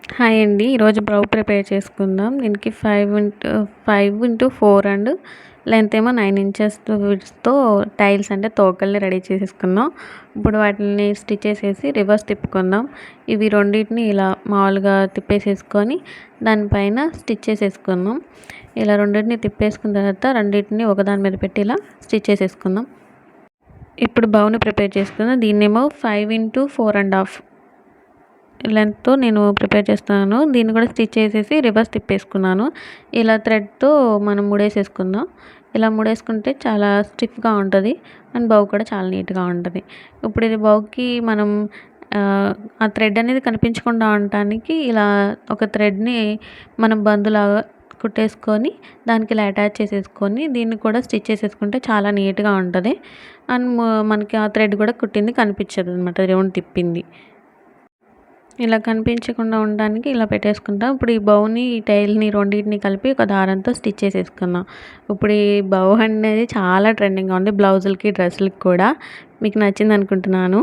Hi అండి. ఈరోజు బ్రౌ prepare చేసుకుందాం. దీనికి 5 x 4 అండ్ లెంత్ ఏమో 9 ఇంచెస్ విడ్త్‌తో టైల్స్ అంటే తోకల్ని రెడీ చేసేసుకుందాం. ఇప్పుడు వాటిని స్టిచ్ చేసేసి రివర్స్ తిప్పుకుందాం. ఇవి రెండిటిని ఇలా మామూలుగా తిప్పేసేసుకొని దానిపైన స్టిచ్ చేసేసుకుందాం. ఇలా రెండిటిని తిప్పేసుకున్న తర్వాత రెండిటిని ఒకదాని మీద పెట్టి ఇలా స్టిచ్ చేసేసుకుందాం. ఇప్పుడు బౌని ప్రిపేర్ చేసుకుందాం. దీన్నేమో 5 x 4.5 లెంత్‌తో నేను ప్రిపేర్ చేస్తున్నాను. దీన్ని కూడా స్టిచ్ చేసేసి రివర్స్ తిప్పేసుకున్నాను. ఇలా థ్రెడ్‌తో మనం ముడేసేసుకుందాం. ఇలా ముడేసుకుంటే చాలా స్టిఫ్‌గా ఉంటది. అండ్ బౌ కూడా చాలా నీట్‌గా ఉంటది. ఇప్పుడు ఇది బౌకి మనం ఆ థ్రెడ్ అనేది కనిపించకుండా ఉండటానికి ఇలా ఒక థ్రెడ్‌ని మనం బందులాగా కుట్టేసుకొని దానికి ఇలా అటాచ్ చేసేసుకొని దీన్ని కూడా స్టిచ్ చేసేసుకుంటే చాలా నీట్‌గా ఉంటది. అండ్ మనకి ఆ థ్రెడ్ కూడా కుట్టింది కనిపించదనమాట. రౌండ్ తిప్పింది. ఇలా కనిపించకుండా ఉండడానికి ఇలా పెట్టేసుకుంటాం. ఇప్పుడు ఈ బౌని, ఈ టైల్‌ని రెండిటిని కలిపి ఒక దారంతో స్టిచ్ చేసేసుకుందాం. ఇప్పుడు ఈ బౌ అనేది చాలా ట్రెండింగ్‌గా ఉంది. బ్లౌజులకి, డ్రెస్సులకి కూడా. మీకు నచ్చిందనుకుంటున్నాను.